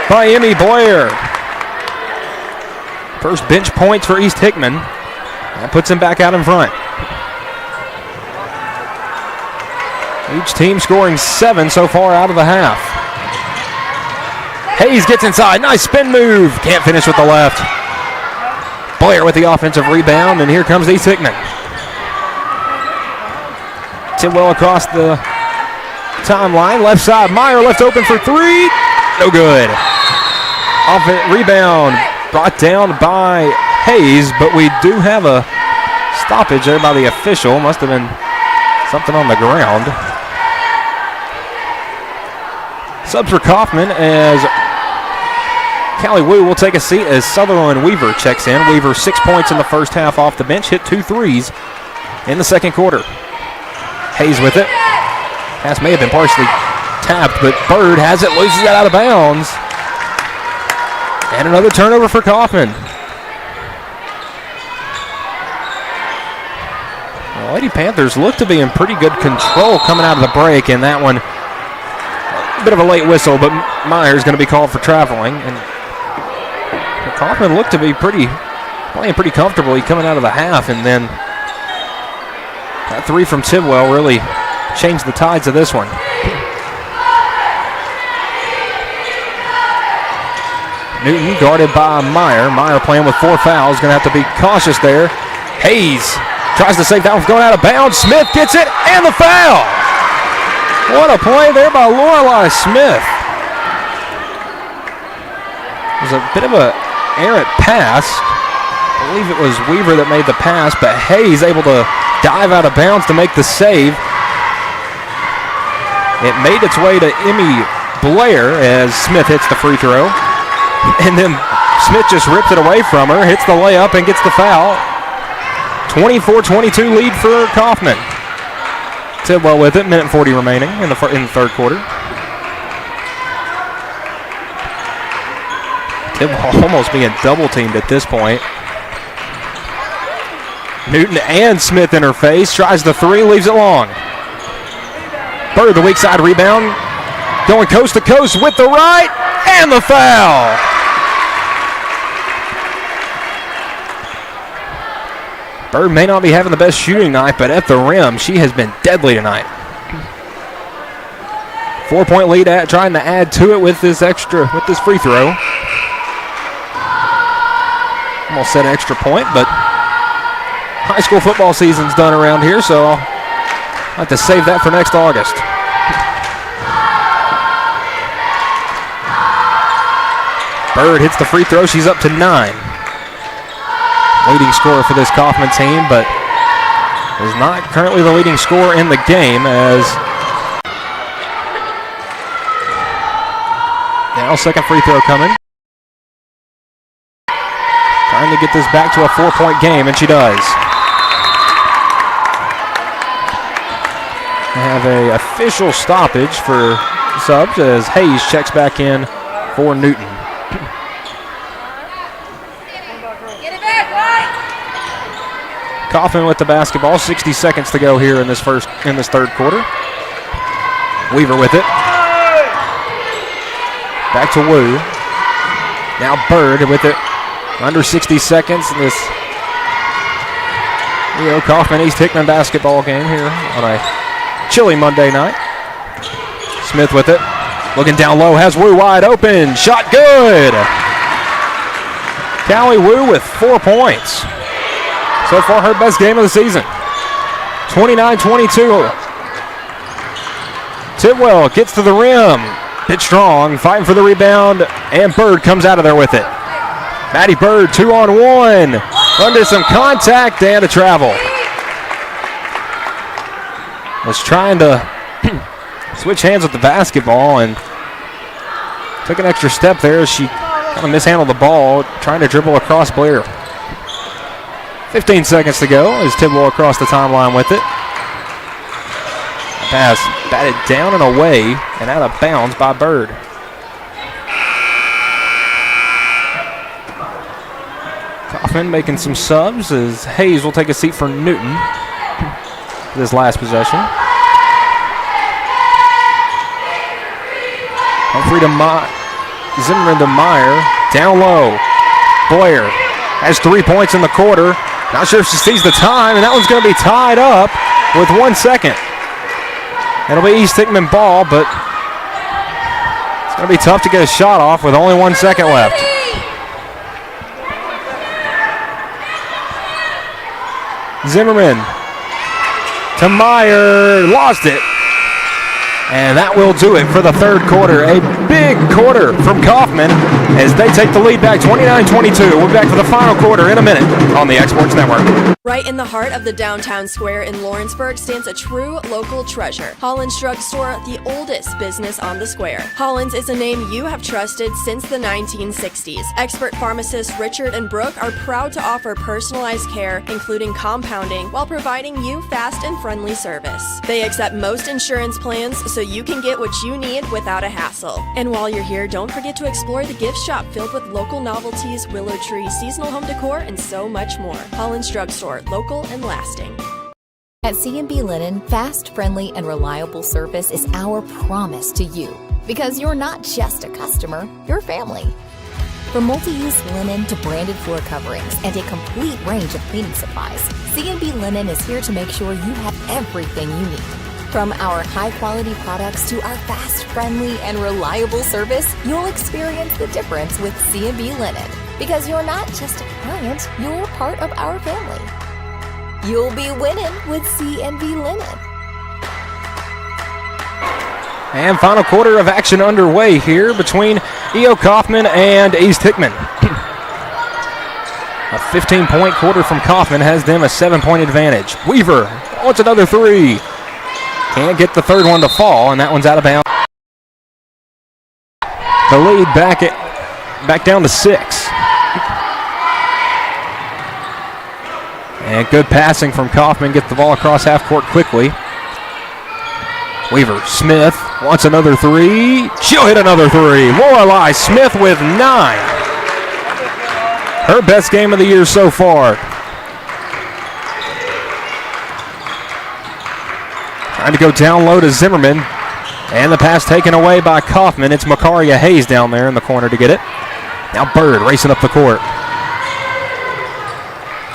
by Emmy Blair. First bench points for East Hickman. That puts him back out in front. Each team scoring 7 so far out of the half. Hayes gets inside. Nice spin move. Can't finish with the left. Blair with the offensive rebound, and here comes East Hickman. Tidwell across the timeline. Left side. Meyer left open for 3. No good. Rebound brought down by Hayes, but we do have a stoppage there by the official. Must have been something on the ground. Subs for Coffman as Callie Wu will take a seat as Sutherland Weaver checks in. Weaver 6 points in the first half off the bench, hit 2 threes in the second quarter. Hayes with it. Pass may have been partially tapped, but Bird has it, loses it out of bounds. And another turnover for Coffman. The Lady Panthers look to be in pretty good control coming out of the break, and that one, a bit of a late whistle, but Meyer's going to be called for traveling. And Coffman looked to be playing pretty comfortably coming out of the half, and then that 3 from Tidwell really changed the tides of this one. Newton guarded by Meyer. Meyer playing with 4 fouls. Going to have to be cautious there. Hayes tries to save that one going out of bounds. Smith gets it and the foul. What a play there by Lorelei Smith. It was a bit of an errant pass. I believe it was Weaver that made the pass, but Hayes able to dive out of bounds to make the save. It made its way to Emmy Blair as Smith hits the free throw. And then Smith just rips it away from her, hits the layup, and gets the foul. 24-22 lead for Coffman. Tidwell with it, minute 40 remaining in the third quarter. Tidwell almost being double teamed at this point. Newton and Smith in her face, tries the three, leaves it long. Bird, the weak side rebound, going coast to coast with the right, and the foul. Bird may not be having the best shooting night, but at the rim, she has been deadly tonight. 4-point lead, trying to add to it with this free throw. Almost said extra point, but high school football season's done around here, so I'll have to save that for next August. Bird hits the free throw. She's up to 9. Leading scorer for this Coffman team, but is not currently the leading scorer in the game as now second free throw coming. Trying to get this back to a 4-point game, and she does. We have an official stoppage for subs as Hayes checks back in for Newton. Coffman with the basketball, 60 seconds to go here in this third quarter. Weaver with it. Back to Wu. Now Bird with it. Under 60 seconds in this Coffman East Hickman basketball game here on a chilly Monday night. Smith with it. Looking down low, has Wu wide open. Shot good. Callie Wu with 4 points. So far, her best game of the season. 29-22. Tidwell gets to the rim. Hit strong, fighting for the rebound, and Bird comes out of there with it. Maddie Bird, 2-on-1. Under some contact and a travel. Was trying to switch hands with the basketball and took an extra step there as she kind of mishandled the ball, trying to dribble across Blair. 15 seconds to go as Tidwell across the timeline with it. Pass batted down and away and out of bounds by Bird. Coffman making some subs as Hayes will take a seat for Newton for this last possession. Free to Zimmerman to Meyer. Down low. Blair has 3 points in the quarter. Not sure if she sees the time, and that one's going to be tied up with 1 second. It'll be East Hickman ball, but it's going to be tough to get a shot off with only 1 second left. Zimmerman to Meyer, lost it. And that will do it for the third quarter. A big quarter from Coffman as they take the lead back 29-22. We'll be back for the final quarter in a minute on the Exports Network. Right in the heart of the downtown square in Lawrenceburg stands a true local treasure. Holland's Drug Store, the oldest business on the square. Holland's is a name you have trusted since the 1960s. Expert pharmacists Richard and Brooke are proud to offer personalized care, including compounding, while providing you fast and friendly service. They accept most insurance plans, so you can get what you need without a hassle. And while you're here, don't forget to explore the gift shop filled with local novelties, willow tree, seasonal home decor, and so much more. Holland's Drug Store, local and lasting. At C&B Linen, fast, friendly, and reliable service is our promise to you. Because you're not just a customer, you're family. From multi-use linen to branded floor coverings and a complete range of cleaning supplies, C&B Linen is here to make sure you have everything you need. From our high-quality products to our fast, friendly, and reliable service, you'll experience the difference with C&B Linen. Because you're not just a client, you're part of our family. You'll be winning with C&B Linen. And final quarter of action underway here between E.O. Coffman and East Hickman. A 15-point quarter from Coffman has them a 7-point advantage. Weaver wants another three. Can't get the third one to fall, and that one's out of bounds. The lead back down to 6. And good passing from Coffman. Get the ball across half court quickly. Weaver, Smith wants another three. She'll hit another three. Lorelei Smith with 9. Her best game of the year so far. Trying to go down low to Zimmerman. And the pass taken away by Coffman. It's Makaria Hayes down there in the corner to get it. Now Bird racing up the court.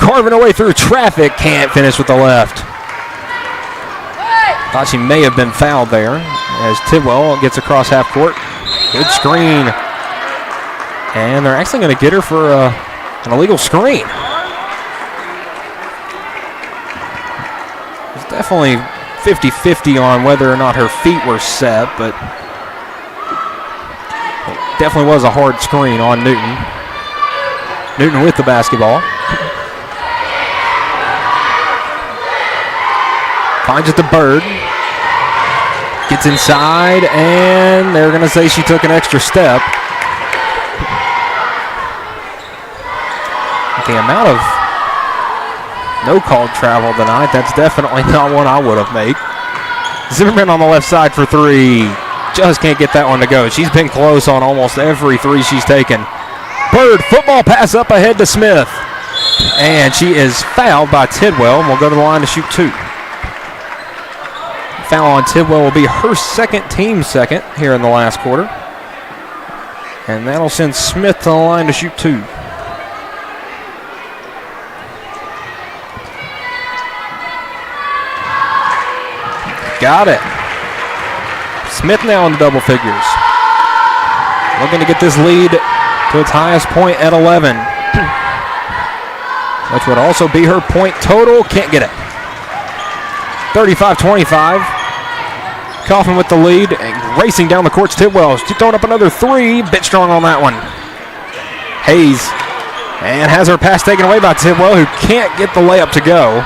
Carving away through traffic. Can't finish with the left. Thought she may have been fouled there as Tidwell gets across half court. Good screen. And they're actually going to get her for an illegal screen. It's definitely 50-50 on whether or not her feet were set, but it definitely was a hard screen on Newton. Newton with the basketball. Finds it to Bird. Gets inside, and they're going to say she took an extra step. The amount of no-called travel tonight, that's definitely not one I would have made. Zimmerman on the left side for three. Just can't get that one to go. She's been close on almost every three she's taken. Bird, football pass up ahead to Smith. And she is fouled by Tidwell and will go to the line to shoot 2. Foul on Tidwell will be her second, team second here in the last quarter. And that'll send Smith to the line to shoot 2. Got it. Smith now in the double figures. Looking to get this lead to its highest point at 11. Which would also be her point total. Can't get it. 35-25. Coffman with the lead and racing down the court. Tidwell. She's throwing up another three. Bit strong on that one. Hayes. And has her pass taken away by Tidwell, who can't get the layup to go.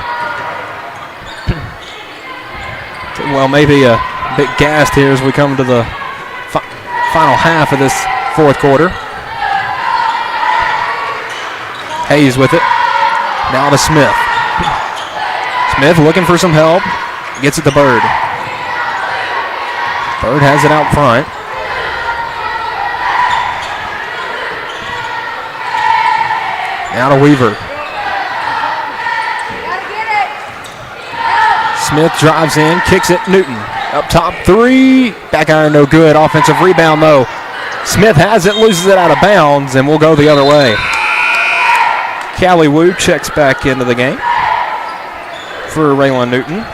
Tidwell maybe a bit gassed here as we come to the final half of this fourth quarter. Hayes with it. Now to Smith. Smith looking for some help. Gets it to Bird. Bird has it out front. Now to Weaver. Smith drives in, kicks it. Newton up top three. Back iron no good. Offensive rebound though. Smith has it, loses it out of bounds, and will go the other way. Callie Wu checks back into the game for Raylan Newton.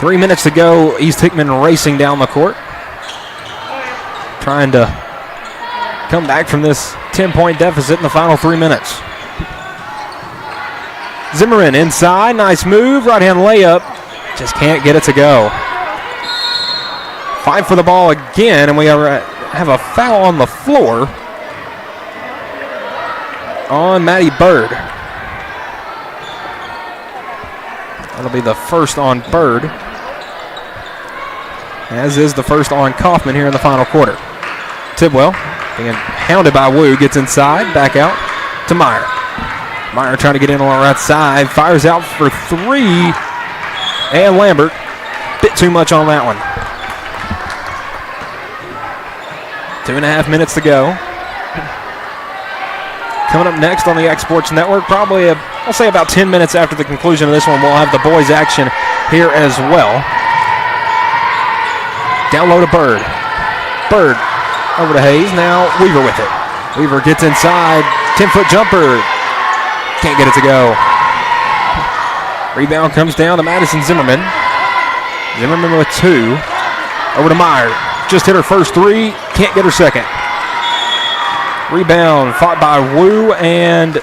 Three minutes to go. East Hickman racing down the court. Trying to come back from this 10-point deficit in the final 3 minutes. Zimmerman inside. Nice move. Right-hand layup. Just can't get it to go. Fight for the ball again, and we have a foul on the floor on Maddie Bird. That'll be the first on Bird, as is the first on Coffman here in the final quarter. Tidwell being hounded by Wu, gets inside, back out to Meyer. Meyer trying to get in on the right side, fires out for three, and Lambert, bit too much on that one. 2.5 minutes to go. Coming up next on the X Sports Network, probably I'll say about 10 minutes after the conclusion of this one, we'll have the boys action here as well. Down low to Bird. Bird over to Hayes. Now Weaver with it. Weaver gets inside. 10-foot jumper. Can't get it to go. Rebound comes down to Madison Zimmerman. Zimmerman with 2. Over to Meyer. Just hit her first 3. Can't get her second. Rebound fought by Wu and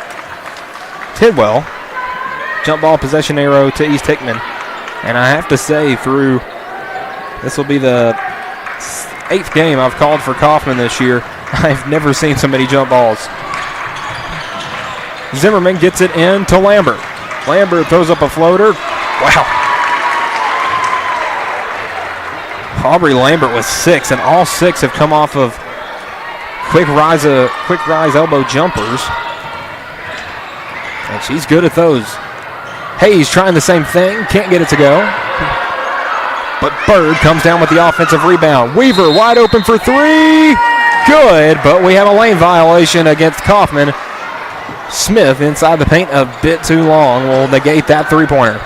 Tidwell. Jump ball possession arrow to East Hickman. And I have to say, this will be the 8th game I've called for Coffman this year. I've never seen so many jump balls. Zimmerman gets it in to Lambert. Lambert throws up a floater. Wow. Aubrey Lambert with 6, and all 6 have come off of quick rise elbow jumpers. And she's good at those. Hayes trying the same thing. Can't get it to go. But Bird comes down with the offensive rebound. Weaver wide open for 3. Good, but we have a lane violation against Coffman. Smith inside the paint a bit too long will negate that 3-pointer.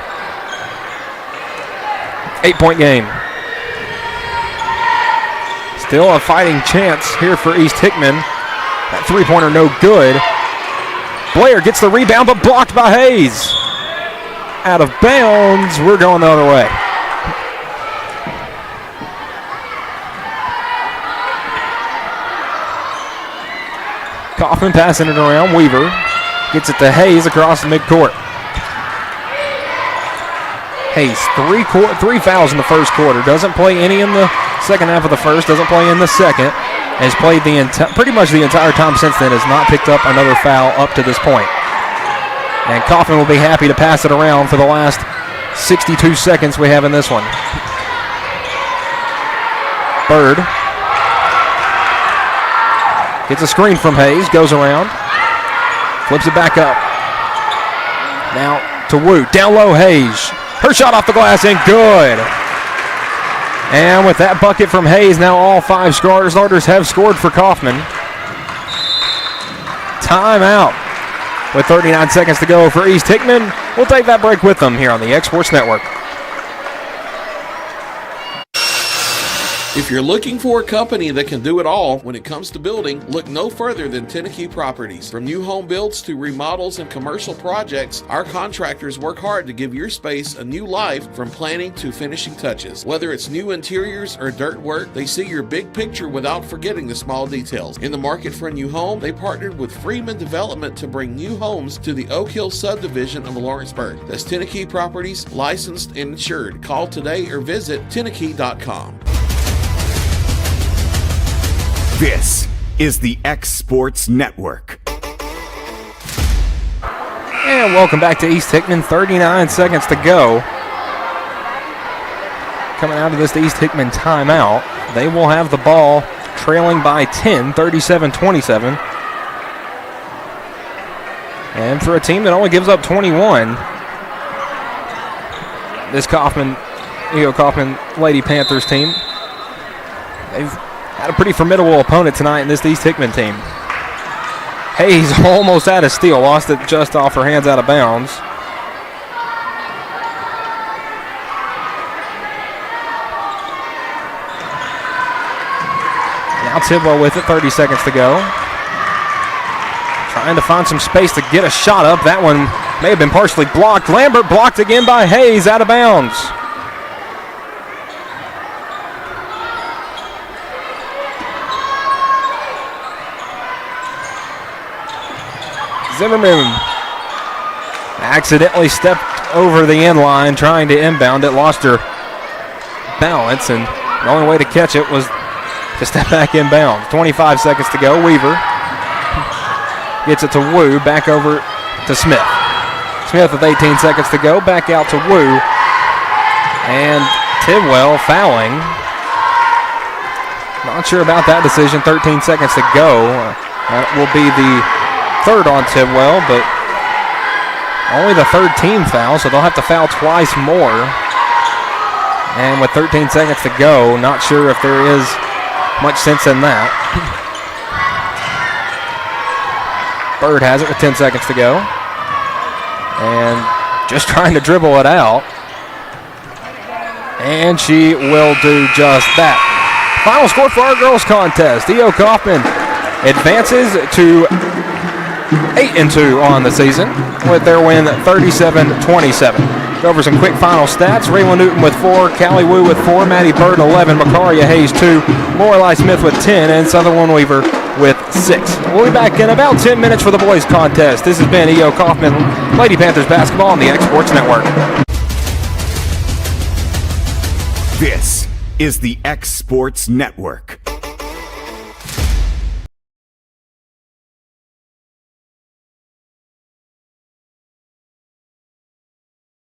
8-point game. Still a fighting chance here for East Hickman. That 3-pointer no good. Blair gets the rebound but blocked by Hayes. Out of bounds. We're going the other way. Coffman passing it around. Weaver gets it to Hayes across the midcourt. Hayes, 3 fouls in the first quarter. Doesn't play any in the second half of the first. Doesn't play in the second. Has played pretty much the entire time since then. Has not picked up another foul up to this point. And Coffman will be happy to pass it around for the last 62 seconds we have in this one. Bird gets a screen from Hayes, goes around, flips it back up. Now to Wu, down low Hayes. Her shot off the glass and good. And with that bucket from Hayes, now all 5 starters have scored for Coffman. Timeout with 39 seconds to go for East Hickman. We'll take that break with them here on the X Sports Network. If you're looking for a company that can do it all when it comes to building, look no further than Tennessee Properties. From new home builds to remodels and commercial projects, our contractors work hard to give your space a new life from planning to finishing touches. Whether it's new interiors or dirt work, they see your big picture without forgetting the small details. In the market for a new home, they partnered with Freeman Development to bring new homes to the Oak Hill subdivision of Lawrenceburg. That's Tennessee Properties, licensed and insured. Call today or visit Tennessee.com. This is the X Sports Network. And welcome back to East Hickman. 39 seconds to go. Coming out of this East Hickman timeout, they will have the ball trailing by 10, 37-27. And for a team that only gives up 21, this Coffman Lady Panthers team, they've had a pretty formidable opponent tonight in this East Hickman team. Hayes almost had a steal, lost it just off her hands out of bounds. Now Tidwell with it, 30 seconds to go. Trying to find some space to get a shot up. That one may have been partially blocked. Lambert blocked again by Hayes, out of bounds. Zimmerman accidentally stepped over the end line trying to inbound it, lost her balance, and the only way to catch it was to step back inbound. 25 seconds to go. Weaver gets it to Wu, back over to Smith. Smith with 18 seconds to go, back out to Wu, and Tidwell fouling. Not sure about that decision. 13 seconds to go. That will be the third on Tidwell, but only the third team foul, so they'll have to foul twice more. And with 13 seconds to go, not sure if there is much sense in that. Bird has it with 10 seconds to go. And just trying to dribble it out. And she will do just that. Final score for our girls contest. E.O. Coffman advances to 8-2 on the season with their win 37-27. Go over some quick final stats. Raylan Newton with 4, Callie Wu with 4, Maddie Burton 11, Macaria Hayes 2, Lorelei Smith with 10, and Sutherland Weaver with 6. We'll be back in about 10 minutes for the boys contest. This has been E.O. Coffman, Lady Panthers basketball on the X Sports Network. This is the X Sports Network.